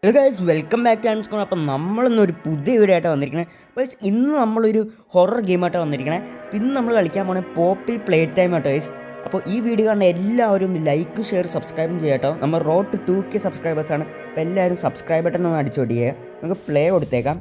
Hello guys, welcome back to ആൻസ്കോൺ. അപ്പം നമ്മളിന്നൊരു പുതിയ വീഡിയോ ആയിട്ടാണ് വന്നിരിക്കുന്നത്. ഗൈസ്, ഇന്ന് നമ്മളൊരു ഹൊറർ ഗെയിമായിട്ടാണ് വന്നിരിക്കുന്നത്. പിന്നെ നമ്മൾ കളിക്കാൻ പോകുന്നത് പോപ്പി പ്ലേ ടൈം ആട്ടോ ഗൈസ്. അപ്പോൾ ഈ വീഡിയോ കാണുന്ന എല്ലാവരും ഒന്ന് ലൈക്ക്, ഷെയർ, സബ്സ്ക്രൈബും ചെയ്യാട്ടോ. നമ്മൾ റോഡ് ടു 2K സബ്സ്ക്രൈബേഴ്സാണ്. അപ്പോൾ എല്ലാവരും സബ്സ്ക്രൈബ് ബട്ടൺ ഒന്ന് അടിച്ചു കൊടുക്കുക. നമുക്ക് പ്ലേ കൊടുത്തേക്കാം.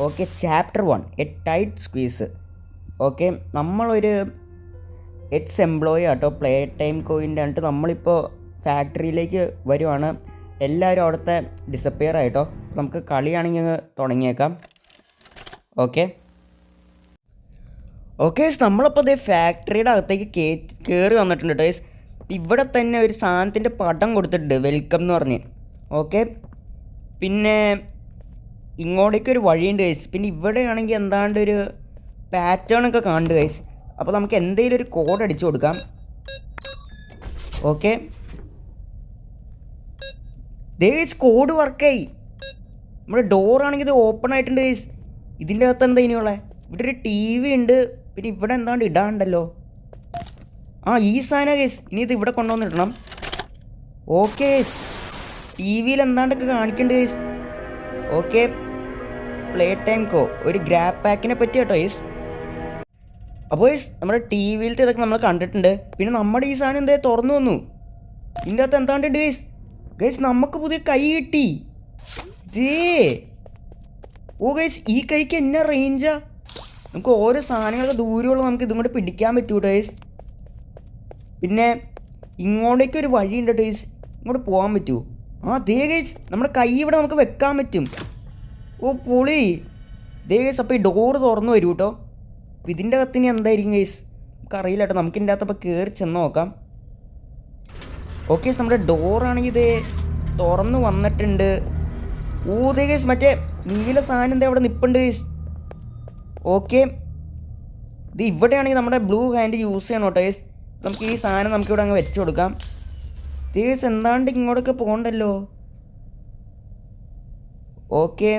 Okay, chapter 1 A tight squeeze. Okay, നമ്മളൊരു എംപ്ലോയി ആട്ടോ. പ്ലേ ടൈം കോയിൻ്റെ ആയിട്ട് നമ്മളിപ്പോൾ ഫാക്ടറിയിലേക്ക് വരുവാണ്. എല്ലാവരും അവിടുത്തെ ഡിസപ്പിയർ ആയിട്ടോ. നമുക്ക് കളിയാണെങ്കിൽ തുടങ്ങിയേക്കാം. ഓക്കെ ഓക്കെ നമ്മളപ്പോൾ അതേ ഫാക്ടറിയുടെ അകത്തേക്ക് കയറി വന്നിട്ടുണ്ട് കേട്ടോ. ഇവിടെ തന്നെ ഒരു സാധനത്തിൻ്റെ പടം കൊടുത്തിട്ടുണ്ട്, വെൽക്കം എന്ന് പറഞ്ഞ്. ഓക്കെ, പിന്നെ ഇങ്ങോട്ടേക്കൊരു വഴിയുണ്ട് ഗൈസ്. പിന്നെ ഇവിടെയാണെങ്കിൽ എന്താണ്ട് ഒരു പാറ്റേൺ ഒക്കെ കാണുന്നുണ്ട് ഗൈസ്. അപ്പോൾ നമുക്ക് എന്തെങ്കിലും ഒരു കോഡ് അടിച്ചു കൊടുക്കാം. ഓക്കെ, ഗൈസ് കോഡ് വർക്കായി. നമ്മുടെ ഡോറാണെങ്കിൽ ഇത് ഓപ്പൺ ആയിട്ടുണ്ട് ഗൈസ്. ഇതിൻ്റെ അകത്ത് എന്താ ഇനിയുള്ളത്? ഇവിടെ ഒരു TV ഉണ്ട്. പിന്നെ ഇവിടെ എന്താണ്ട് ഇടാണ്ടല്ലോ. ഈ സാധനം ഗൈസ്. ഇനി ഇത് ഇവിടെ കൊണ്ടുവന്നിടണം. ഓക്കെ ഗൈസ്, TV എന്താണ്ടൊക്കെ കാണിക്കുന്നുണ്ട് ഗൈസ്. ഓക്കെ, പ്ലേ ടൈം കോ ഒരു ഗ്രാബ് പാക്കിനെ പറ്റി കേട്ടോ ഗൈസ്. അപ്പോൾ ഗൈസ്, നമ്മുടെ TVയിലത്തെ ഇതൊക്കെ നമ്മൾ കണ്ടിട്ടുണ്ട്. പിന്നെ നമ്മുടെ ഈ സാധനം എന്തേ തുറന്നു വന്നു. ഇതിൻ്റെ അകത്ത് എന്താണ്ട് ഗൈസ്. ഗൈസ്, നമുക്ക് പുതിയ കൈ കിട്ടി. ഗൈസ്, ഈ കൈക്ക് എന്നാ റേഞ്ചാ. നമുക്ക് ഓരോ സാധനങ്ങളൊക്കെ ദൂരമുള്ള നമുക്ക് ഇതും കൂടെ പിടിക്കാൻ പറ്റൂ ഗൈസ്. പിന്നെ ഇങ്ങോട്ടേക്കൊരു വഴിയുണ്ട് ഗൈസ്. ഇങ്ങോട്ട് പോകാൻ പറ്റുമോ? ഗൈസ്, നമ്മുടെ കൈ ഇവിടെ നമുക്ക് വെക്കാൻ പറ്റും. പൊളി. ഗൈസ്, അപ്പോൾ ഈ ഡോറ് തുറന്നു വരൂ കേട്ടോ. അപ്പോൾ ഇതിൻ്റെ അകത്തിന് എന്തായിരിക്കും ഗൈസ് നമുക്കറിയില്ല കേട്ടോ. നമുക്ക് ഇതിൻ്റെ അകത്തപ്പോൾ കയറി ചെന്ന് നോക്കാം. ഓക്കെ, നമ്മുടെ ഡോറാണെങ്കിൽ ഇത് തുറന്ന് വന്നിട്ടുണ്ട്. ഗൈസ്, മറ്റേ നീല സാധനം എന്താ അവിടെ നിൽപ്പുണ്ട് ഗൈസ്. ഓക്കെ, ഇത് ഇവിടെയാണെങ്കിൽ നമ്മുടെ ബ്ലൂ ഹാൻഡ് യൂസ് ചെയ്യണം കേട്ടോ ഗൈസ്. നമുക്ക് ഈ സാധനം നമുക്കിവിടെ അങ്ങ് വെച്ച് കൊടുക്കാം. ഗൈസ്, എന്താണ്ട് ഇങ്ങോട്ടൊക്കെ പോകണ്ടല്ലോ. ഓക്കെ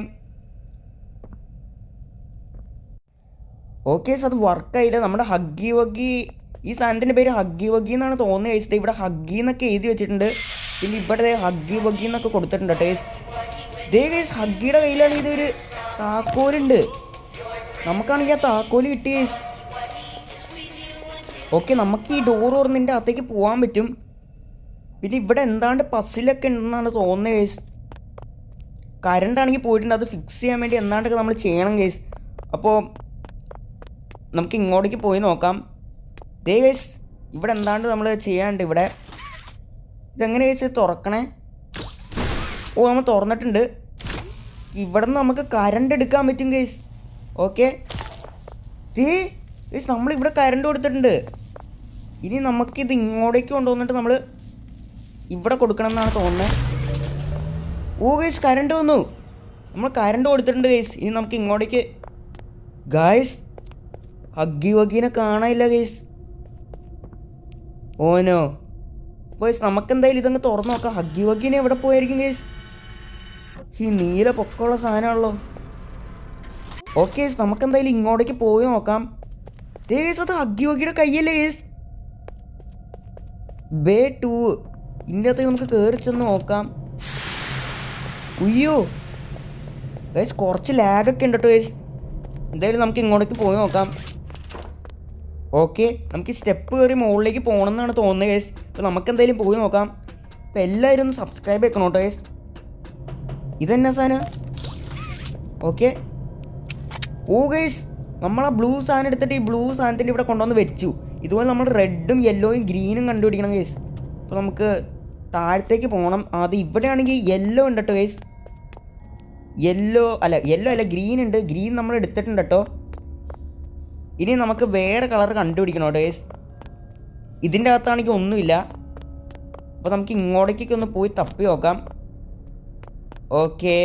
അത് വർക്കായില്ല. നമ്മുടെ ഹഗ്ഗി വഗ്ഗി, ഈ സാധനത്തിൻ്റെ പേര് ഹഗ്ഗി വഗ്ഗി എന്നാണ് തോന്നുന്നത് ഗൈസ്. ഇവിടെ ഹഗ്ഗി എന്നൊക്കെ എഴുതി വെച്ചിട്ടുണ്ട്. പിന്നെ ഇവിടെ ഹഗ്ഗി വഗ്ഗി എന്നൊക്കെ കൊടുത്തിട്ടുണ്ട് ഗൈസ്. ഗൈസ്, ഹഗ്ഗിയുടെ കയ്യിലാണെങ്കിൽ ഇതൊരു താക്കോലുണ്ട്. നമുക്കാണെങ്കിൽ ആ താക്കോല് കിട്ടി ഗൈസ്. ഓക്കെ, നമുക്ക് ഈ ഡോർ തുറന്നതിൻ്റെ അകത്തേക്ക് പോകാൻ പറ്റും. പിന്നെ ഇവിടെ എന്താണ്ട് പസിലൊക്കെ ഉണ്ടെന്നാണ് തോന്നുന്നത് ഗൈസ്. കറണ്ടാണെങ്കിൽ പോയിട്ടുണ്ട്. അത് ഫിക്സ് ചെയ്യാൻ വേണ്ടി എന്താണ്ടൊക്കെ നമ്മൾ ചെയ്യണം ഗൈസ്. അപ്പോൾ നമുക്ക് ഇങ്ങോട്ടേക്ക് പോയി നോക്കാം. ഗൈസ്, ഇവിടെ എന്താണ്ട് നമ്മൾ ചെയ്യാണ്ട്. ഇവിടെ ഇതെങ്ങനെ ഗൈസ് തുറക്കണേ? നമ്മൾ തുറന്നിട്ടുണ്ട്. ഇവിടെ നിന്ന് നമുക്ക് കറണ്ട് എടുക്കാൻ പറ്റും ഗൈസ്. ഓക്കെ ഗൈസ്, നമ്മളിവിടെ കറണ്ട് കൊടുത്തിട്ടുണ്ട്. ഇനി നമുക്കിത് ഇങ്ങോട്ടേക്ക് കൊണ്ടുവന്നിട്ട് നമ്മൾ ഇവിടെ കൊടുക്കണം എന്നാണ് തോന്നുന്നത്. ഗൈസ്, കറണ്ട് വന്നു. നമ്മൾ കറണ്ട് കൊടുത്തിട്ടുണ്ട് ഗൈസ്. ഇനി നമുക്ക് ഇങ്ങോട്ടേക്ക് ഗൈസ് ഹഗ്ഗി വഗ്ഗീനെ കാണാനില്ല ഗൈസ്. ഓനോ ഗൈസ്, നമുക്കെന്തായാലും ഇതങ്ങ് തുറന്നു നോക്കാം. ഹഗ്ഗി വഗ്ഗീനെ എവിടെ പോയായിരിക്കും ഗൈസ്? ഈ നീല പൊക്കമുള്ള സാധനമാണല്ലോ. ഓക്കെ ഗൈസ്, നമുക്കെന്തായാലും ഇങ്ങോട്ടേക്ക് പോയി നോക്കാം. ഗൈസ്, അത് ഹഗ്ഗി വഗ്ഗിയുടെ കയ്യല്ലേ ഗൈസ്? ബേ 2 ഇതിൻ്റെ അകത്തേക്ക് നമുക്ക് കയറി ചെന്ന് നോക്കാം. ഉയ്യോ ഗൈസ്, കുറച്ച് ലാഗൊക്കെ ഉണ്ട് കേട്ടോ ഗൈസ്. എന്തായാലും നമുക്ക് ഇങ്ങോട്ടേക്ക് പോയി നോക്കാം. ഓക്കെ, നമുക്ക് സ്റ്റെപ്പ് കയറി മുകളിലേക്ക് പോകണം എന്നാണ് തോന്നുന്നത് ഗൈസ്. അപ്പോൾ നമുക്ക് എന്തായാലും പോയി നോക്കാം. അപ്പോൾ എല്ലാവരും ഒന്ന് സബ്സ്ക്രൈബ് ചെയ്യണം കേട്ടോ ഗൈസ്. ഇതെന്നാ സാധനം? ഓക്കെ ഗൈസ്, നമ്മൾ ആ ബ്ലൂ സാധനം എടുത്തിട്ട് ഈ ബ്ലൂ സാധനത്തിൻ്റെ ഇവിടെ കൊണ്ടുവന്ന് വെച്ചു. ഇതുപോലെ നമ്മൾ റെഡും യെല്ലോയും ഗ്രീനും കണ്ടുപിടിക്കണം ഗൈസ്. അപ്പോൾ നമുക്ക് താഴത്തേക്ക് പോകണം. അത് ഇവിടെയാണെങ്കിൽ യെല്ലോ ഉണ്ട് കേട്ടോ ഗൈസ്. യെല്ലോ അല്ല ഗ്രീൻ ഉണ്ട്. ഗ്രീൻ നമ്മൾ എടുത്തിട്ടുണ്ട് കേട്ടോ. ഇനി നമുക്ക് വേറെ കളർ കണ്ടുപിടിക്കണം കേട്ടോ ഗൈസ്. ഇതിൻ്റെ അകത്താണെങ്കിൽ ഒന്നുമില്ല. അപ്പോൾ നമുക്ക് ഇങ്ങോട്ടേക്കൊക്കെ ഒന്ന് പോയി തപ്പി നോക്കാം. ഓക്കെ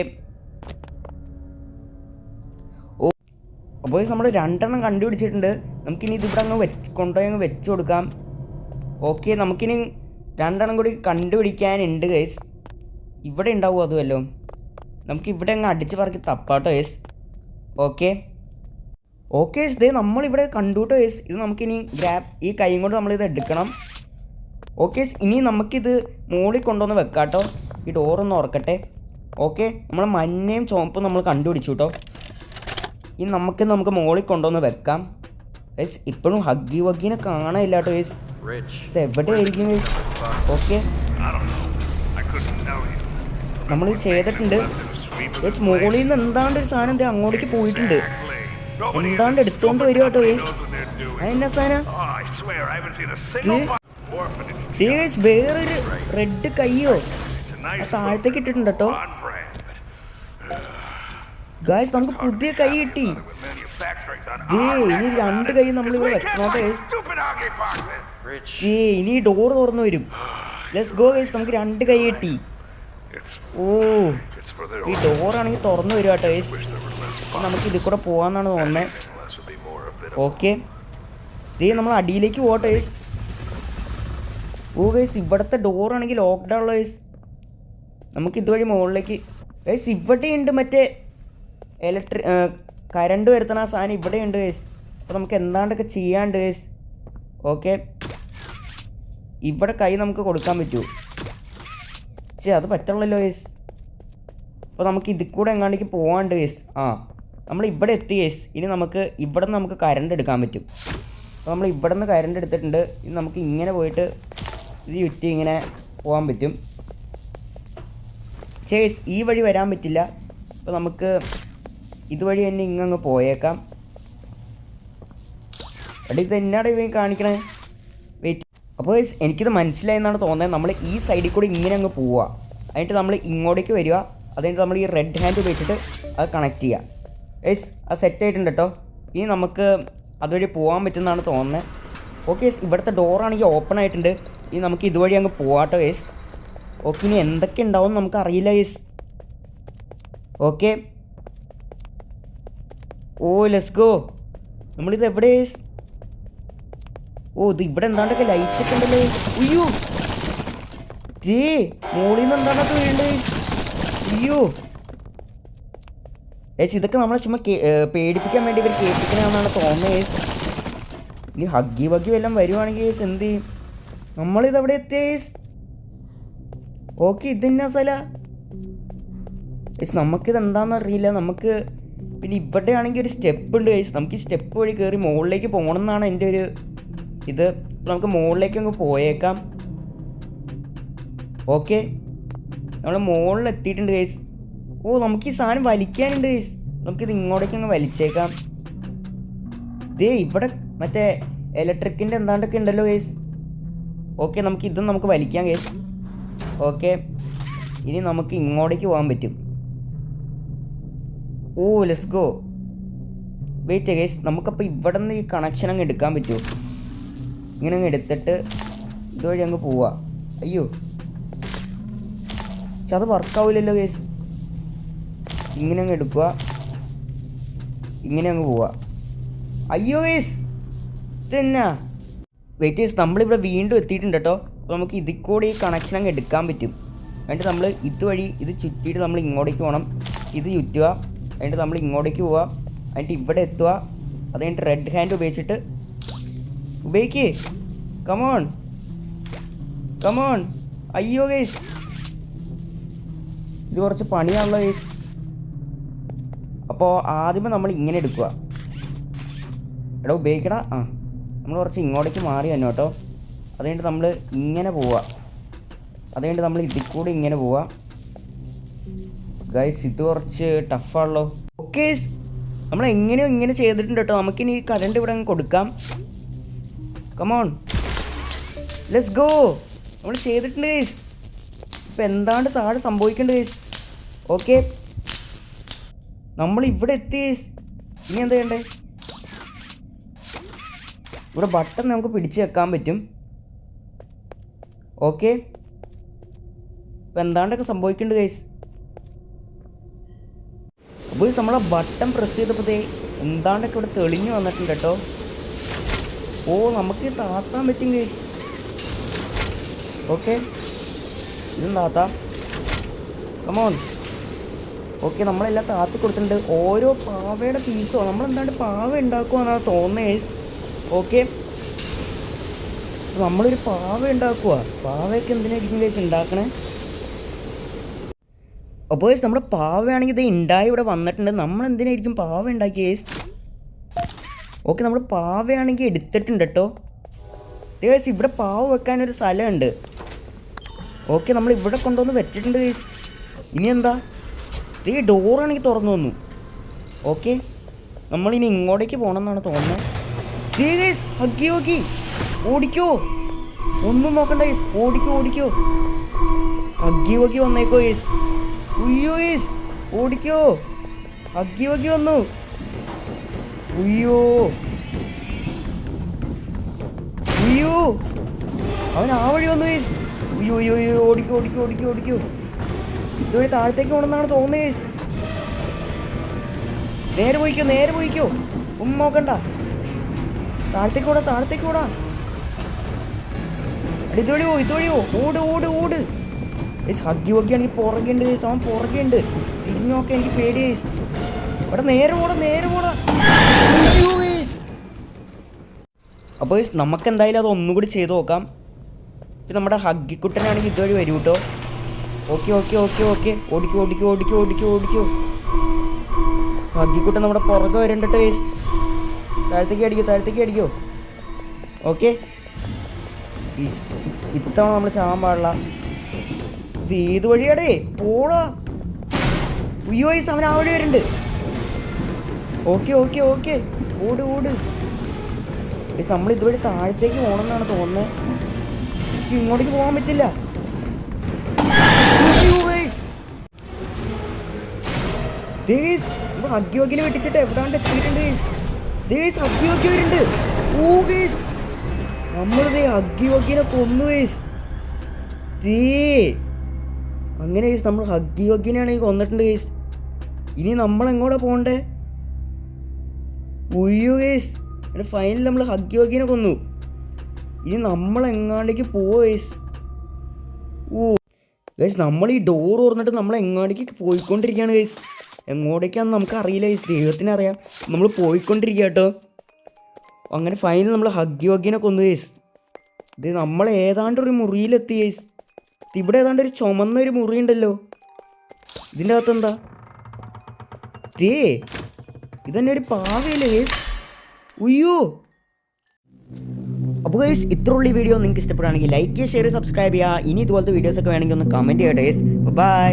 അപ്പോൾ നമ്മൾ 2 എണ്ണം കണ്ടുപിടിച്ചിട്ടുണ്ട്. നമുക്കിനി ഇതിവിടെ അങ്ങ് കൊണ്ടുപോയി അങ്ങ് വെച്ച് കൊടുക്കാം. ഓക്കെ, നമുക്കിനി 2 എണ്ണം കൂടി കണ്ടുപിടിക്കാനുണ്ട് ഗൈസ്. ഇവിടെ ഉണ്ടാവും അതുമല്ലോ. നമുക്കിവിടെ അങ്ങ് അടിച്ച് പറക്കി തപ്പാട്ടോ ഗൈസ്. ഓക്കെ ഇതേ നമ്മളിവിടെ കണ്ടുട്ടോ ഗൈസ്. ഇത് നമുക്കിനി ഈ കൈയും കൊണ്ട് നമ്മളിത് എടുക്കണം. ഓക്കെ, ഇനി നമുക്കിത് മുകളിൽ കൊണ്ടുവന്ന് വെക്കാം കേട്ടോ. ഈ ഡോറൊന്ന് ഉറക്കട്ടെ. ഓക്കെ, നമ്മൾ മഞ്ഞയും ചുവപ്പും നമ്മൾ കണ്ടുപിടിച്ചു കേട്ടോ. ഇനി നമുക്ക് മുകളിൽ കൊണ്ടുവന്ന് വെക്കാം. ഗൈസ് ഇപ്പോഴും ഹഗ്ഗി വഗ്ഗീനെ കാണാനില്ല കേട്ടോ ഗൈസ്. ഇത് എവിടെയായിരിക്കും ഗൈസ്? ഓക്കെ, നമ്മൾ ചെയ്തിട്ടുണ്ട് ഗൈസ്. മുകളിൽ നിന്ന് എന്താണ്ട് ഒരു സാധനം അങ്ങോട്ടേക്ക് പോയിട്ടുണ്ട്. എന്താണ്ട് എടുത്തോണ്ട് വരും കേട്ടോ ഗൈസ്. അതെന്നാ സാധനം? വേറൊരു റെഡ് കയ്യോ താഴത്തേക്ക് ഇട്ടിട്ടുണ്ട് കേട്ടോ ഗൈസ്. നമുക്ക് പുതിയ കൈ കിട്ടി. ഇനി 2 കൈ നമ്മളിവിടെ വെക്കണോട്ടെ ഗൈസ്. ഇനി ഡോർ തുറന്നു വരും. Let's go guys. നമുക്ക് 2 കൈ കിട്ടി. ഓ, ഈ ഡോറാണെങ്കിൽ തുറന്നു വരും കേട്ടോ ഗൈസ്. നമുക്ക് ഇതിൽ കൂടെ പോകാമെന്നാണ് തോന്നുന്നത്. ഓക്കെ, നമ്മൾ അടിയിലേക്ക് പോകട്ടെ ഗൈസ്. ഓ ഗൈസ്, ഇവിടുത്തെ ഡോറാണെങ്കിൽ ലോക്ക്ഡൗൺ ഉള്ള ഗൈസ്. നമുക്ക് ഇതുവഴി മുകളിലേക്ക് ഗൈസ്. ഇവിടെയുണ്ട് മറ്റേ കരണ്ട് വരുത്തണ ആ സാധനം ഇവിടെയുണ്ട് ഗൈസ്. അപ്പോൾ നമുക്ക് എന്താണ്ടൊക്കെ ചെയ്യാണ്ട് ഗൈസ്. ഓക്കെ, ഇവിടെ കൈ നമുക്ക് കൊടുക്കാൻ പറ്റുമോ? അത് പറ്റുള്ളല്ലോ ഗൈസ്. അപ്പോൾ നമുക്ക് ഇതിൽ കൂടെ എങ്ങാണ്ടേക്ക് പോകാണ്ട് ഗൈസ്. നമ്മൾ ഇവിടെ എത്തി ഗൈസ്. ഇനി നമുക്ക് ഇവിടെ നിന്ന് നമുക്ക് കരണ്ട് എടുക്കാൻ പറ്റും. അപ്പോൾ നമ്മൾ ഇവിടെ നിന്ന് കരണ്ട് എടുത്തിട്ടുണ്ട്. ഇനി നമുക്ക് ഇങ്ങനെ പോയിട്ട് ഇത് ചുറ്റി ഇങ്ങനെ പോകാൻ പറ്റും. ചേസ് ഈ വഴി വരാൻ പറ്റില്ല. അപ്പോൾ നമുക്ക് ഇതുവഴി തന്നെ ഇങ്ങ് പോയേക്കാം. എടാ ഇത് എന്നാടെ ഇവ കാണിക്കണേ? വെയിറ്റ്. അപ്പോൾ എനിക്കിത് മനസ്സിലായി എന്നാണ് തോന്നുന്നത്. നമ്മൾ ഈ സൈഡിൽ കൂടി ഇങ്ങനെ അങ്ങ് പോവുക. എന്നിട്ട് നമ്മൾ ഇങ്ങോട്ടേക്ക് വരിക. അതുകഴിഞ്ഞിട്ട് നമ്മൾ ഈ റെഡ് ഹാൻഡ് ഉപയോഗിച്ചിട്ട് അത് കണക്ട് ചെയ്യുക. അത് സെറ്റ് ആയിട്ടുണ്ട് കേട്ടോ. ഇനി നമുക്ക് അതുവഴി പോകാൻ പറ്റുമെന്നാണ് തോന്നുന്നത്. ഓക്കെ, ഇവിടുത്തെ ഡോറാണെങ്കിൽ ഓപ്പൺ ആയിട്ടുണ്ട്. ഇനി നമുക്ക് ഇതുവഴി അങ്ങ് പോവാട്ടോ ഗൈസ്. ഓക്കെ, ഇനി എന്തൊക്കെ ഉണ്ടാവും നമുക്ക് അറിയില്ല guys. Okay, oh let's go. നമ്മളിത് എവിടെ ഗൈസ്? ഓ, ഇത് ഇവിടെ എന്താണ്ടൊക്കെ ലൈറ്റ് ഒക്കെ ഉണ്ടല്ലോ. അയ്യോ, മോളിൽ നിന്ന് എന്താണ്ടൊക്കെ വീഴുന്നത്. അയ്യോ ഗൈസ്, ഇതൊക്കെ നമ്മളെ ചുമ്മാ പേടിപ്പിക്കാൻ വേണ്ടി ഇവർ കേൾപ്പിക്കണമെന്നാണ് തോന്നുന്നത് ഗൈസ്. ഇനി ഹഗ്ഗി വഗ്ഗി വല്ലതും വരുവാണെങ്കിൽ ഗൈസ് എന്ത് ചെയ്യും? നമ്മളിതെവിടെ എത്തിയ ഗൈസ്? ഓക്കെ, ഇതെന്നാ സ്ഥല ഗൈസ്? നമുക്കിത് എന്താണെന്ന് അറിയില്ല. നമുക്ക് പിന്നെ ഇവിടെ ആണെങ്കിൽ ഒരു സ്റ്റെപ്പ് ഉണ്ട് ഗൈസ്. നമുക്ക് ഈ സ്റ്റെപ്പ് വഴി കയറി മുകളിലേക്ക് പോകണം എന്നാണ് എൻ്റെ ഒരു ഇത്. നമുക്ക് മുകളിലേക്ക് അങ്ങ് പോയേക്കാം. ഓക്കെ, നമ്മൾ മുകളിൽ എത്തിയിട്ടുണ്ട് ഗൈസ്. ഓ, നമുക്ക് ഈ സാധനം വലിക്കാനുണ്ട് ഗൈസ്. നമുക്കിത് ഇങ്ങോട്ടേക്ക് അങ്ങ് വലിച്ചേക്കാം. ഇവിടെ മറ്റേ ഇലക്ട്രിക്കിൻ്റെ എന്താണ്ടൊക്കെ ഉണ്ടല്ലോ ഗൈസ്. ഓക്കെ, നമുക്ക് ഇതും നമുക്ക് വലിക്കാം ഗൈസ്. ഓക്കെ, ഇനി നമുക്ക് ഇങ്ങോട്ടേക്ക് പോകാൻ പറ്റും. ഓ ലെറ്റ്സ് ഗോ. വെയിറ്റ് ഗൈസ്, നമുക്കപ്പോൾ ഇവിടെ നിന്ന് ഈ കണക്ഷൻ അങ്ങ് എടുക്കാൻ പറ്റുമോ? ഇങ്ങനെ അങ്ങ് എടുത്തിട്ട് ഇതുവഴി അങ്ങ് പോവാ. അയ്യോ, അത് വർക്കാവില്ലല്ലോ ഗൈസ്. ഇങ്ങനെ അങ്ങ് എടുക്കുക, ഇങ്ങനെ അങ്ങ് പോവാ. അയ്യോ ഗൈസ്, ഇതെന്നാ? വെയിറ്റ് ഗൈസ്, നമ്മളിവിടെ വീണ്ടും എത്തിയിട്ടുണ്ട് കേട്ടോ. അപ്പോൾ നമുക്ക് ഇതിൽ കൂടെ ഈ കണക്ഷൻ അങ്ങ് എടുക്കാൻ പറ്റും. എന്നിട്ട് നമ്മൾ ഇതുവഴി ഇത് ചുറ്റിയിട്ട് നമ്മൾ ഇങ്ങോട്ടേക്ക് പോകണം. ഇത് ചുറ്റുക, എന്നിട്ട് നമ്മൾ ഇങ്ങോട്ടേക്ക് പോവുക, എന്നിട്ട് ഇവിടെ എത്തുക. അത് കഴിഞ്ഞിട്ട് റെഡ് ഹാൻഡ് ഉപയോഗിച്ചിട്ട് ഉപയോഗിക്കേ. Come on come on. അയ്യോ ഗൈസ്, ഇത് കുറച്ച് പണിയാണല്ലോ ഗൈസ്. അപ്പോൾ ആദ്യമേ നമ്മൾ ഇങ്ങനെ എടുക്കുക. എടാ ഉപയോഗിക്കടാ. നമ്മൾ കുറച്ച് ഇങ്ങോട്ടേക്ക് മാറി തന്നെ കേട്ടോ. അത് കഴിഞ്ഞിട്ട് നമ്മൾ ഇങ്ങനെ പോവുക. അത് കഴിഞ്ഞിട്ട് നമ്മൾ ഇതിൽ കൂടി ഇങ്ങനെ പോവുക. ഗൈസ്, ഇത് കുറച്ച് ടഫാണല്ലോ. ഓക്കെ, നമ്മൾ എങ്ങനെയോ ഇങ്ങനെ ചെയ്തിട്ടുണ്ട് കേട്ടോ. നമുക്കിനി ഈ കറണ്ട് ഇവിടെ അങ്ങ് കൊടുക്കാം. Come on let's go. നമ്മൾ ചെയ്തിട്ടുണ്ട് ഗൈസ്. ഇപ്പം എന്താണ്ട് താഴെ സംഭവിക്കേണ്ടത് ഗൈസ്. ഓക്കെ, നമ്മൾ ഇവിടെ എത്തി ഗൈസ്. ഇനി എന്താ ചെയ്യണ്ടേ? ഇവിടെ ബട്ടൺ നമുക്ക് പിടിച്ച് വെക്കാൻ പറ്റും. ഓക്കെ, ഇപ്പം എന്താണ്ടൊക്കെ സംഭവിക്കുന്നുണ്ട് ഗൈസ്. അപ്പോൾ നമ്മളെ ബട്ടൺ പ്രസ് ചെയ്തപ്പോഴത്തേ എന്താണ്ടൊക്കെ ഇവിടെ തെളിഞ്ഞു വന്നിട്ടുണ്ട് കേട്ടോ. ഓ, നമുക്ക് താത്താൻ പറ്റും ഗൈസ്. ഓക്കെ, ഇതും താത്താം. കമോൺ. ഓക്കെ, നമ്മളെല്ലാം താത്തി കൊടുത്തിട്ടുണ്ട്. ഓരോ പാവയുടെ പീസോ നമ്മളെന്താണ്ട് പാവ ഉണ്ടാക്കുവാന്നാണ് തോന്നുന്നത് ഗൈസ്. ഓക്കെ, നമ്മളൊരു പാവ ഉണ്ടാക്കുക. പാവയൊക്കെ എന്തിനായിരിക്കും ഗൈസ് ഉണ്ടാക്കണേ? അപ്പോൾ നമ്മുടെ പാവയാണെങ്കിൽ ഇത് ഉണ്ടായി ഇവിടെ വന്നിട്ടുണ്ട്. നമ്മൾ എന്തിനായിരിക്കും പാവ ഉണ്ടാക്കിയ കേസ്? ഓക്കെ, നമ്മൾ പാവയാണെങ്കിൽ എടുത്തിട്ടുണ്ട് കേട്ടോ. കേസ് ഇവിടെ പാവ വെക്കാനൊരു സ്ഥലമുണ്ട്. ഓക്കെ, നമ്മൾ ഇവിടെ കൊണ്ടുവന്ന് വെച്ചിട്ടുണ്ട് കേസ്. ഇനി എന്താ? ഈ ഡോറാണെങ്കിൽ തുറന്നു വന്നു. ഓക്കെ, നമ്മളിനി ഇങ്ങോട്ടേക്ക് പോകണം എന്നാണ് തോന്നുന്നത്. കേസ് ഹഗ്ഗി ഹഗ്ഗി ഓടിക്കോ, ഒന്നും നോക്കണ്ട കേസ്, ഓടിക്കോ. ഹഗ്ഗി ഹഗ്ഗി വന്നേക്കോ കേസ്. ഉയ്യോ കേസ്, ഓടിക്കോ. ഹഗ്ഗി ഹഗ്ഗി വന്നു. ഉയ്യോ അവൻ ആ വഴി വന്നു കേസ്. ഉയ്യോ ഓടിക്കോ. ഇതുവഴി താഴത്തേക്ക് പോകണമെന്നാണ് തോന്നുന്നത് കേസ്. നേരെ പോയിക്കോ, ഒന്നും നോക്കണ്ട. താഴത്തേക്ക് ഓടാ. ഇതുവഴി ഓട്. ഏസ് ഹഗ്ഗി ഹഗ്ഗി എനിക്ക് പുറകെയുണ്ട് കേസ്, അവൻ പുറകെയുണ്ട്. തിരിഞ്ഞു നോക്കാൻ എനിക്ക് പേടി കേസ്. ഇവിടെ നേരെ പോടാ. അപ്പോൾ നമുക്ക് എന്തായാലും അത് ഒന്നും കൂടി ചെയ്ത് നോക്കാം. ഇപ്പം നമ്മുടെ ഹഗ്ഗിക്കുട്ടനാണെങ്കിൽ ഇതുവഴി വരും കേട്ടോ. ഓക്കെ ഓടിക്കോ. ഹഗ്ഗിക്കുട്ടൻ നമ്മുടെ പുറകെ വരണ്ട കേസ്. താഴത്തേക്ക് അടിക്കോ. ഓക്കെ, ഇത്തവണ നമ്മൾ ചാവാൻ പാടില്ല. ഇത് ഏത് വഴിയാടേ? പോടാ. ഉയ്യോ ഈ സമയം ആ വഴി വരുന്നുണ്ട്. ഓക്കെ ഓട്. നമ്മൾ ഇതുവഴി താഴത്തേക്ക് പോകണമെന്നാണ് തോന്നുന്നത്. ഇങ്ങോട്ടേക്ക് പോകാൻ പറ്റില്ല. ഹഗ്ഗി ഹഗ്ഗിനെ വെട്ടിച്ചിട്ട് എവിടാണ്ട് എത്തിയിട്ടുണ്ട്. ഹഗ്ഗി ഹഗ്ഗി വരുന്നുണ്ട്. നമ്മളിതേ ഹഗ്ഗി ഹഗ്ഗിനെ കൊന്നു കേസ്. അങ്ങനെ കേസ് നമ്മൾ ഹഗ്ഗി ഹഗ്ഗിനെയാണെങ്കിൽ കൊന്നിട്ടുണ്ട് കേസ്. ഇനി നമ്മളെങ്ങോട്ടാ പോകണ്ടേ? ഉയ്യോ കേസ്, ഫൈനൽ നമ്മൾ ഹഗ്ഗി ഹഗ്ഗിനെ കൊന്നു. ഇനി നമ്മളെങ്ങാണ്ടേക്ക് പോവോ കേസ്? ഗൈസ് നമ്മൾ ഈ ഡോർ തുറന്നിട്ട് നമ്മൾ എങ്ങോട്ടേക്ക് പോയിക്കൊണ്ടിരിക്കുകയാണ് ഗൈസ്. എങ്ങോട്ടേക്കാണെന്ന് നമുക്കറിയില്ല ഗൈസ്, ദൈവത്തിനറിയാം. നമ്മൾ പോയിക്കൊണ്ടിരിക്കുക കേട്ടോ. അങ്ങനെ ഫൈനൽ നമ്മൾ ഹഗ്ഗി ഹഗ്ഗിനെ കൊന്നു ഗൈസ്. ഇത് നമ്മൾ ഏതാണ്ടൊരു മുറിയിലെത്തി ഗൈസ്. ഇവിടെ ഏതാണ്ടൊരു ചുമന്നൊരു മുറിയുണ്ടല്ലോ. ഇതിൻ്റെ അകത്തെന്താ? ഇതന്നെ ഒരു പാവയല്ലേ ഗൈസ്? ഉയ്യോ. അപ്പോൾ ഗൈസ് ഇത്രയുള്ള ഈ വീഡിയോ നിങ്ങൾക്ക് ഇഷ്ടപ്പെടുകയാണെങ്കിൽ ലൈക്ക് ചെയ്യുക, ഷെയർ, സബ്സ്ക്രൈബ് ചെയ്യുക. ഇനി ഇതുപോലത്തെ വീഡിയോസൊക്കെ വേണമെങ്കിൽ ഒന്ന് കമൻറ്റ് ചെയ്യട്ടെ ഗൈസ്. ബൈ.